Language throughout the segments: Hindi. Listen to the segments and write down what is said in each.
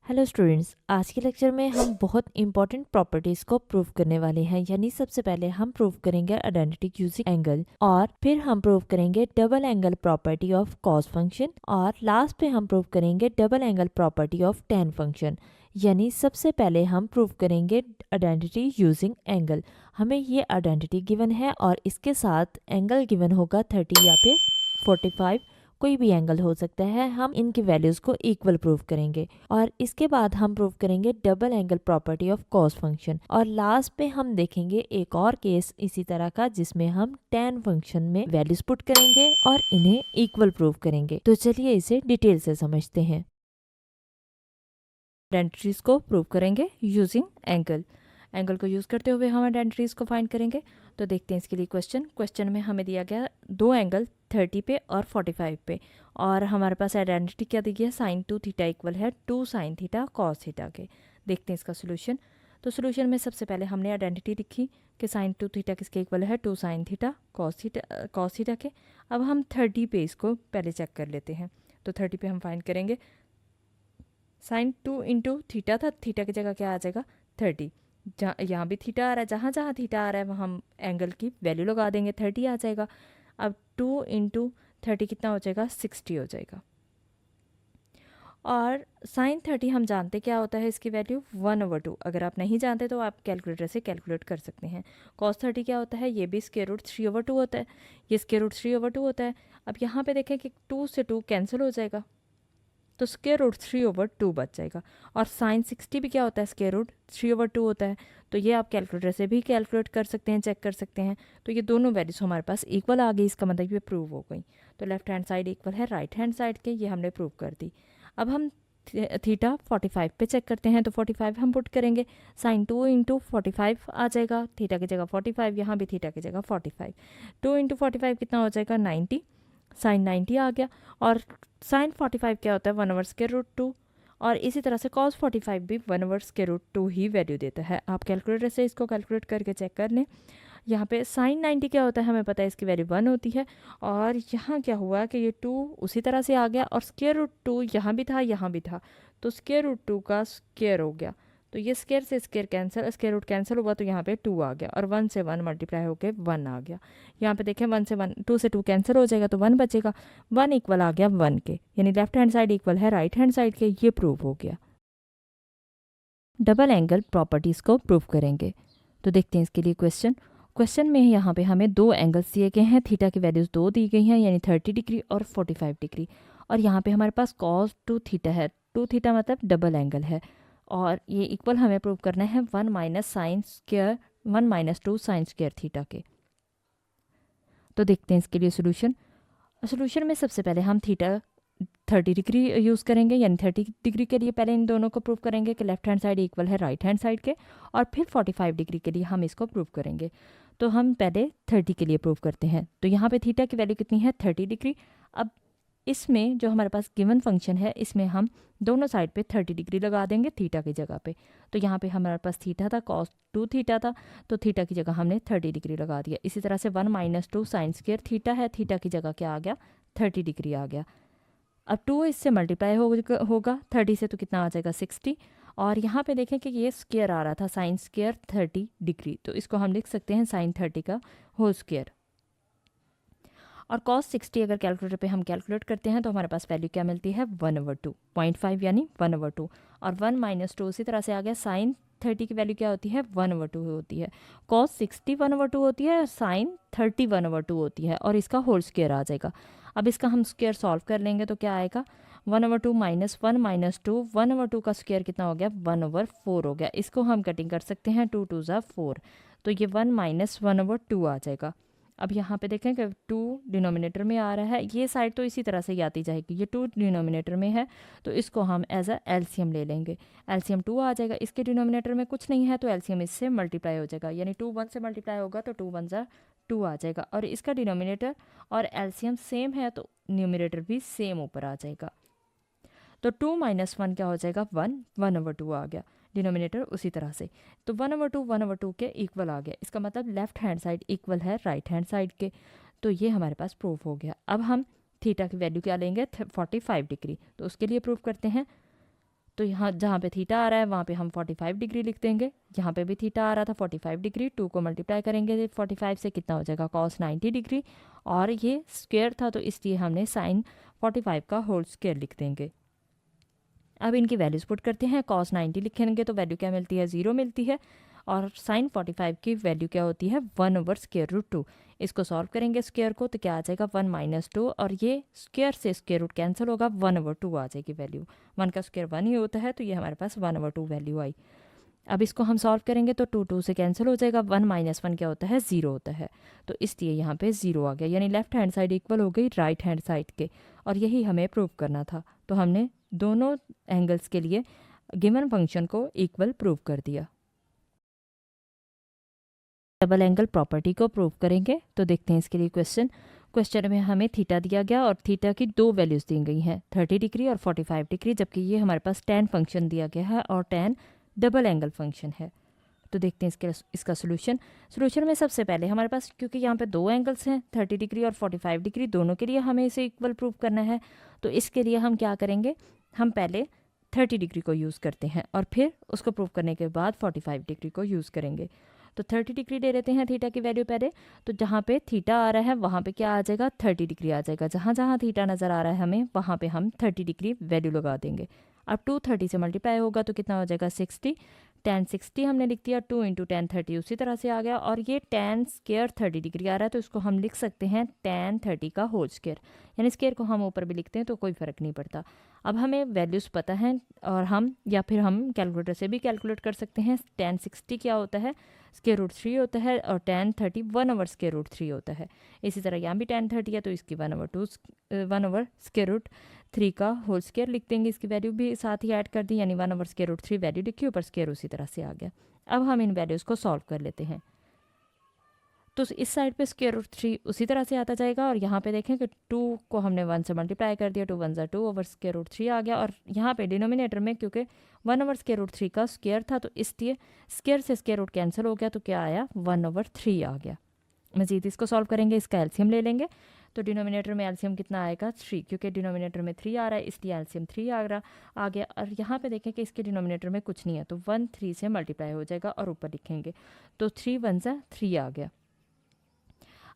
हेलो स्टूडेंट्स, आज के लेक्चर में हम बहुत इंपॉर्टेंट प्रॉपर्टीज को प्रूव करने वाले हैं। यानी सबसे पहले हम प्रूव करेंगे आइडेंटिटी यूजिंग एंगल, और फिर हम प्रूव करेंगे double angle property of cos function, और लास्ट पे हम प्रूव करेंगे double angle property of tan function. यानी सबसे पहले हम प्रूव करेंगे आइडेंटिटी यूजिंग एंगल। हमें ये आइडेंटिटी गिवन है और इसके साथ एंगल गिवन होगा 30 या फिर 45, कोई भी एंगल हो सकता है। हम इनकी वैल्यूज को इक्वल प्रूव करेंगे और इसके बाद हम प्रूव करेंगे double angle property of cos function, और लास्ट पे हम देखेंगे एक और केस इसी तरह का जिसमें हम tan फंक्शन में वैल्यूज पुट करेंगे और इन्हें इक्वल प्रूव करेंगे। तो चलिए इसे डिटेल से समझते हैं। आइडेंटिटीज को प्रूव करेंगे यूजिंग एंगल। एंगल को यूज़ करते हुए हम आइडेंटिटीज को फाइंड करेंगे। तो देखते हैं इसके लिए क्वेश्चन में हमें दिया गया दो एंगल 30 पे और 45 पे, और हमारे पास आइडेंटिटी क्या दी गई है, sin 2 थीटा इक्वल है 2 sin थीटा cos थीटा के। देखते हैं इसका सोल्यूशन। तो सोल्यूशन में सबसे पहले हमने आइडेंटिटी लिखी कि sin 2 थीटा किसके इक्वल है, 2 sin थीटा cos थीटा के। अब हम 30 पे इसको पहले चेक कर लेते हैं। तो 30 पे हम फाइंड करेंगे sin 2 इंटू थीटा था, थीटा की जगह क्या आ जाएगा 30। जहाँ यहाँ भी थीटा आ रहा है, जहाँ जहाँ थीटा आ रहा है वहाँ हम एंगल की वैल्यू लगा देंगे, 30 आ जाएगा। अब 2 इंटू 30 कितना हो जाएगा, 60 हो जाएगा। और साइन 30 हम जानते क्या होता है, इसकी वैल्यू 1/2। अगर आप नहीं जानते तो आप कैलकुलेटर से कैलकुलेट कर सकते हैं। cos 30 क्या होता है, ये भी स्क्वायर रूट 3/2 होता है, ये स्क्वायर रूट 3/2 होता है। अब यहाँ पे देखें कि 2 से 2 कैंसिल हो जाएगा, तो स्क्वायर रूट 3/2 बच जाएगा। और साइन 60 भी क्या होता है, स्क्वायर रूट 3/2 होता है। तो ये आप कैलकुलेटर से भी कैलकुलेट कर सकते हैं, चेक कर सकते हैं। तो ये दोनों वैल्यूज हमारे पास इक्वल आ गई, इसका मतलब ये प्रूव हो गई। तो लेफ्ट हैंड साइड इक्वल है राइट हैंड साइड के, ये हमने प्रूव कर दी। अब हम थीटा 45 पे चेक करते हैं। तो 45 हम पुट करेंगे, साइन 2 इंटू 45 आ जाएगा, थीटा की जगह 45, यहाँ भी थीटा की जगह 45। 2 इंटू 45 कितना हो जाएगा 90, साइन 90 आ गया। और साइन 45 क्या होता है, 1/√2। और इसी तरह से कॉस 45 भी 1/√2 ही वैल्यू देता है। आप कैलकुलेटर से इसको कैलकुलेट करके चेक कर लें। यहाँ पे साइन 90 क्या होता है, हमें पता है इसकी वैल्यू 1 होती है। और यहाँ क्या हुआ कि ये 2 उसी तरह से आ गया, और स्क्वायर रूट 2 यहाँ भी था यहाँ भी था, तो स्क्वायर रूट 2 का स्क्वायर हो गया। तो ये स्क्वायर से square cancel, square root cancel हुआ, तो यहाँ पे 2 आ गया, और 1 से 1 मल्टीप्लाई होकर 1 आ गया। यहाँ पे देखें 1 से 1, 2 से 2 कैंसिल हो जाएगा, तो 1 बचेगा। 1 इक्वल आ गया 1 के, यानी लेफ्ट हैंड साइड इक्वल है राइट हैंड साइड के, ये प्रूव हो गया। डबल एंगल प्रॉपर्टीज़ को प्रूव करेंगे। तो देखते हैं इसके लिए क्वेश्चन में यहाँ पे हमें दो एंगल्स दिए गए हैं, थीटा की वैल्यूज़ 2 दी गई हैं, यानी 30 डिग्री और 45 डिग्री। और यहाँ पे हमारे पास cos 2 थीटा है, 2 थीटा मतलब डबल एंगल है, और ये इक्वल हमें प्रूव करना है 1 माइनस 2 साइन स्क्वायर थीटा के। तो देखते हैं इसके लिए सोल्यूशन में सबसे पहले हम थीटा 30 डिग्री यूज़ करेंगे, यानी 30 डिग्री के लिए पहले इन दोनों को प्रूव करेंगे कि लेफ्ट हैंड साइड इक्वल है राइट हैंड साइड के, और फिर 45 डिग्री के लिए हम इसको प्रूव करेंगे। तो हम पहले 30 के लिए प्रूव करते हैं। तो यहाँ पे थीटा की वैल्यू कितनी है, 30 डिग्री। अब इसमें जो हमारे पास गिवन फंक्शन है, इसमें हम दोनों साइड पे 30 डिग्री लगा देंगे थीटा की जगह पे। तो यहाँ पे हमारे पास थीटा था, cos 2 थीटा था, तो थीटा की जगह हमने 30 डिग्री लगा दिया। इसी तरह से 1 माइनस 2 साइन स्क्वायर थीटा है, थीटा की जगह क्या आ गया 30 डिग्री आ गया। अब 2 इससे मल्टीप्लाई होगा 30 से, तो कितना आ जाएगा 60। और यहाँ पे देखें कि ये स्क्वायर आ रहा था, साइन स्क्वायर 30 डिग्री, तो इसको हम लिख सकते हैं साइन 30 का होल स्क्वायर। और cos 60 अगर कैलकुलेटर पे हम कैलकुलेट करते हैं तो हमारे पास वैल्यू क्या मिलती है 1/2, 0.5 यानी 1/2। और 1 माइनस 2 उसी तरह से आ गया, साइन 30 की वैल्यू क्या होती है 1/2 होती है, cos 60 1/2 होती है, साइन 30 1/2 होती है, और इसका होल स्क्वायर आ जाएगा। अब इसका हम स्क्वायर सॉल्व कर लेंगे तो क्या आएगा 1/2 माइनस 1 माइनस 2, 1/2 का स्क्वायर कितना हो गया 1/4 हो गया। इसको हम कटिंग कर सकते हैं, 2 2 ज़ा 4, तो ये 1 माइनस 1/2 आ जाएगा। अब यहाँ पे देखें कि 2 डिनोमिनेटर में आ रहा है, ये साइड तो इसी तरह से ही आती जाएगी, ये 2 डिनोमिनेटर में है, तो इसको हम एज अ एलसीएम ले लेंगे। एलसीएम 2 आ जाएगा, इसके डिनोमिनेटर में कुछ नहीं है तो एलसीएम इससे मल्टीप्लाई हो जाएगा, यानी 2 1 से मल्टीप्लाई होगा तो 2 1 ज़ा 2 आ जाएगा। और इसका डिनोमिनेटर और एलसीएम सेम है तो न्यूमिनेटर भी सेम ऊपर आ जाएगा। तो 2 माइनस 1 क्या हो जाएगा 1, 1/2 आ गया, डिनोमिनेटर उसी तरह से। तो 1/2 के इक्वल आ गया, इसका मतलब लेफ्ट हैंड साइड इक्वल है राइट हैंड साइड के। तो ये हमारे पास प्रूफ हो गया। अब हम थीटा की वैल्यू क्या लेंगे 45 डिग्री, तो उसके लिए प्रूफ करते हैं। तो यहाँ जहाँ पे थीटा आ रहा है वहाँ पे हम 45 डिग्री लिख देंगे। यहाँ पे भी थीटा आ रहा था 45 डिग्री, 2 को मल्टीप्लाई करेंगे 45 से, कितना हो जाएगा cos 90 डिग्री, और ये स्क्वायर था तो इसलिए हमने साइन 45 का होल स्क्वायर लिख देंगे। अब इनकी वैल्यूज पुट करते हैं। cos 90 लिखेंगे तो वैल्यू क्या मिलती है, 0 मिलती है, और साइन 45 की वैल्यू क्या होती है, 1/√2। इसको सॉल्व करेंगे स्क्वायर को तो क्या आ जाएगा 1 - 2, और ये स्क्वायर से स्क्वायर रूट कैंसिल होगा, 1/2 आ जाएगी वैल्यू। 1 का स्क्वायर 1 ही होता है, तो ये हमारे पास 1/2 वैल्यू आई। अब इसको हम सॉल्व करेंगे तो 2 से कैंसिल हो जाएगा, 1 - 1 क्या होता है, 0 होता है, तो इसलिए यहाँ पे 0 आ गया, यानी लेफ्ट हैंड साइड इक्वल हो गई राइट हैंड साइड के, और यही हमें प्रूव करना था। तो हमने दोनों एंगल्स के लिए गिवन फंक्शन को इक्वल प्रूव कर दिया। डबल एंगल प्रॉपर्टी को प्रूव करेंगे तो देखते हैं इसके लिए क्वेश्चन में हमें थीटा दिया गया और थीटा की दो वैल्यूज़ दी गई हैं, 30 डिग्री और 45 डिग्री, जबकि ये हमारे पास tan फंक्शन दिया गया है और tan डबल एंगल फंक्शन है। तो देखते हैं इसका सोल्यूशन में सबसे पहले हमारे पास, क्योंकि यहाँ पे दो एंगल्स हैं 30 डिग्री और 45 डिग्री, दोनों के लिए हमें इसे इक्वल प्रूव करना है। तो इसके लिए हम क्या करेंगे, हम पहले 30 डिग्री को यूज़ करते हैं और फिर उसको प्रूव करने के बाद 45 डिग्री को यूज़ करेंगे। तो 30 डिग्री ले लेते हैं थीटा की वैल्यू पहले, तो जहाँ पे थीटा आ रहा है वहाँ पे क्या आ जाएगा, 30 डिग्री आ जाएगा। जहाँ जहाँ थीटा नज़र आ रहा है हमें वहाँ पे हम 30 डिग्री वैल्यू लगा देंगे। अब 230 से मल्टीप्लाई होगा तो कितना हो जाएगा 60, tan 60 हमने लिख दिया, 2 × tan 30 उसी तरह से आ गया, और ये tan स्क्वायर 30 डिग्री आ रहा है तो इसको हम लिख सकते हैं tan 30 का होल स्क्वायर, यानी स्क्वायर को हम ऊपर भी लिखते हैं तो कोई फ़र्क नहीं पड़ता। अब हमें वैल्यूज़ पता हैं और हम या फिर हम कैलकुलेटर से भी कैलकुलेट कर सकते हैं। tan 60 क्या होता है, √3 होता है, और tan 30 1/√3 होता है। इसी तरह यहाँ भी tan 30 है तो इसकी 1/√3 का होल स्क्वायर लिख देंगे, इसकी वैल्यू भी साथ ही ऐड कर दी, यानी 1/√3 वैल्यू लिखी, ऊपर स्क्वायर उसी तरह से आ गया। अब हम इन वैल्यूज़ को सॉल्व कर लेते हैं। तो इस साइड पे √3 उसी तरह से आता जाएगा, और यहाँ पे देखें कि 2 को हमने 1 से मल्टीप्लाई कर दिया, 2 × 1 = 2 ओवर √3 आ गया, और यहाँ पे डिनोमिनेटर में क्योंकि 1/√3 का स्क्वायर था तो इसलिए स्क्वायर से स्क्वायर रूट कैंसिल हो गया, तो क्या आया 1/3 आ गया। मज़ीद इसको सॉल्व करेंगे, इसका एलसीएम ले लेंगे, तो डिनोमिनेटर में एलसीएम कितना आएगा 3, क्योंकि डिनोमिनेटर में 3 आ रहा है इसलिए एलसीएम 3 आ गया। और यहाँ पे देखें कि इसके डिनोमिनेटर में कुछ नहीं है तो 1 3 से मल्टीप्लाई हो जाएगा और ऊपर लिखेंगे तो 3 × 1 = 3 आ गया।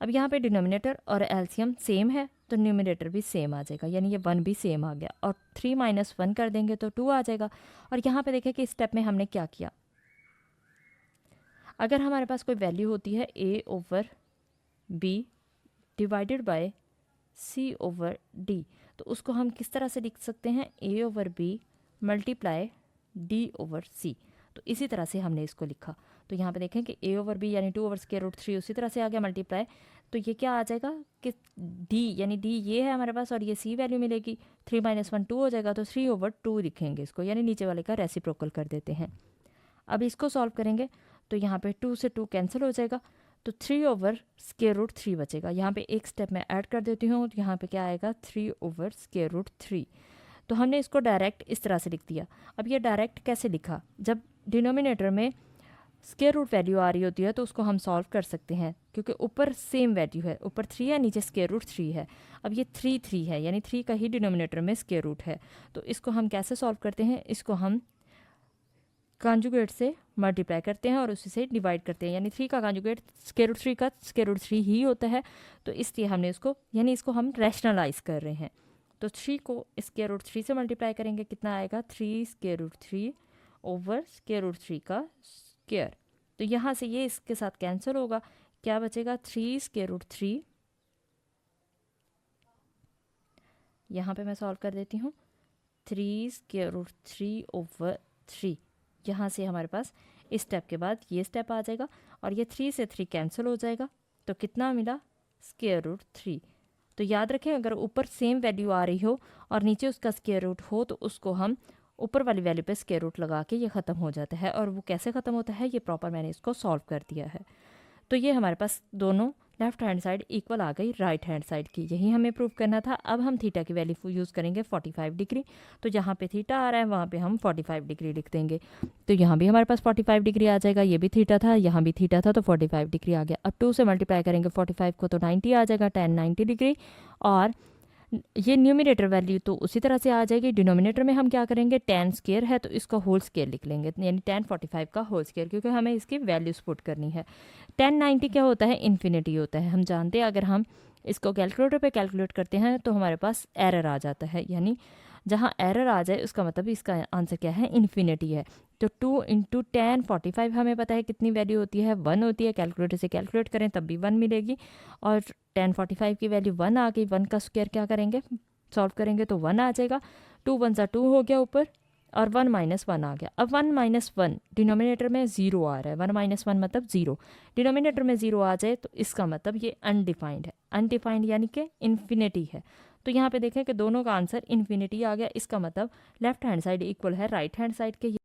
अब यहाँ पे डिनोमिनेटर और एलसीएम सेम है तो न्यूमिनेटर भी सेम आ जाएगा, यानी ये 1 भी सेम आ गया, और 3 - 1 कर देंगे तो 2 आ जाएगा। और यहाँ पे देखें कि इस स्टेप में हमने क्या किया, अगर हमारे पास कोई वैल्यू होती है a/b डिवाइडेड बाय c/d, तो उसको हम किस तरह से लिख सकते हैं, a/b मल्टीप्लाई d/c। तो इसी तरह से हमने इसको लिखा, तो यहाँ पे देखें कि a/b यानी 2/√3 उसी तरह से आ गया मल्टीप्लाई, तो ये क्या आ जाएगा कि d यानी d ये है हमारे पास और ये c वैल्यू मिलेगी, 3 - 1 2 हो जाएगा, तो 3/2 लिखेंगे इसको, यानी नीचे वाले का रेसिप्रोकल कर देते हैं। अब इसको सॉल्व करेंगे तो यहाँ पे 2 से 2 कैंसिल हो जाएगा, तो 3/√3 बचेगा। यहाँ पे एक स्टेप मैं ऐड कर देती हूँ, तो यहाँ पे क्या आएगा 3/√3। तो हमने इसको डायरेक्ट इस तरह से लिख दिया। अब ये डायरेक्ट कैसे लिखा, जब डिनोमिनेटर में स्क्वायर रूट वैल्यू आ रही होती है तो उसको हम सॉल्व कर सकते हैं, क्योंकि ऊपर सेम वैल्यू है, ऊपर 3 है नीचे √3 है। अब ये 3 है, यानी 3 का ही डिनोमिनेटर में स्क्वायर रूट है, तो इसको हम कैसे सॉल्व करते हैं, इसको हम कॉन्जुगेट से मल्टीप्लाई करते हैं और उसी से डिवाइड करते हैं, यानी 3 का कॉन्जुगेट √3 का √3 ही होता है, तो इसलिए हमने इसको यानी इसको हम रैशनलाइज कर रहे हैं। तो 3 को √3 से मल्टीप्लाई करेंगे, कितना आएगा 3 ओवर √3 का स्क्वायर। तो यहाँ से ये इसके साथ कैंसिल होगा, क्या बचेगा 3 यहाँ पे मैं सॉल्व कर देती हूँ, 3 यहाँ से हमारे पास इस स्टेप के बाद ये स्टेप आ जाएगा और ये 3 से 3 कैंसिल हो जाएगा, तो कितना मिला √3। तो याद रखें अगर ऊपर सेम वैल्यू आ रही हो और नीचे उसका स्क्वायर रूट हो तो उसको हम ऊपर वाली वैल्यू पे स्क्वायर रूट लगा के ये ख़त्म हो जाता है। और वो कैसे ख़त्म होता है ये प्रॉपर मैंने इसको सॉल्व कर दिया है। तो ये हमारे पास दोनों लेफ्ट हैंड साइड इक्वल आ गई राइट हैंड साइड की, यही हमें प्रूव करना था। अब हम थीटा की वैल्यू यूज़ करेंगे 45 डिग्री, तो जहाँ पे थीटा आ रहा है वहाँ पे हम 45 डिग्री लिख देंगे। तो यहाँ भी हमारे पास 45 डिग्री आ जाएगा, ये भी थीटा था यहाँ भी थीटा था, तो 45 डिग्री आ गया। अब 2 से मल्टीप्लाई करेंगे 45 को तो 90 आ जाएगा, tan 90 डिग्री, और ये न्यूमिनेटर वैल्यू तो उसी तरह से आ जाएगी। डिनोमिनेटर में हम क्या करेंगे, tan स्क्वायर है तो इसका होल स्क्वायर लिख लेंगे, यानी tan 45 का होल स्क्वायर, क्योंकि हमें इसकी वैल्यूज पुट करनी है। tan 90 क्या होता है, इन्फिनिटी होता है। हम जानते हैं अगर हम इसको कैलकुलेटर पे कैलकुलेट करते हैं तो हमारे पास एरर आ जाता है, यानी जहाँ एरर आ जाए उसका मतलब इसका आंसर क्या है, इन्फिनिटी है। तो 2 इंटू tan 45 हमें पता है कितनी वैल्यू होती है, 1 होती है। कैलकुलेटर से कैलकुलेट करें तब भी 1 मिलेगी, और tan 45 की वैल्यू 1 आ गई। 1 का स्क्वायर क्या करेंगे, सॉल्व करेंगे तो 1 आ जाएगा। 2 1 सा 2 हो गया ऊपर, और 1 माइनस 1 आ गया। अब 1 माइनस 1 डिनोमिनेटर में 0 आ रहा है, 1 माइनस 1 मतलब 0। डिनोमिनेटर में 0 आ जाए तो इसका मतलब ये अनडिफाइंड है। अनडिफाइंड यानी कि इन्फिनिटी है। तो यहाँ पे देखें कि दोनों का आंसर इन्फिनिटी आ गया। इसका मतलब लेफ्ट हैंड साइड इक्वल है राइट हैंड साइड के।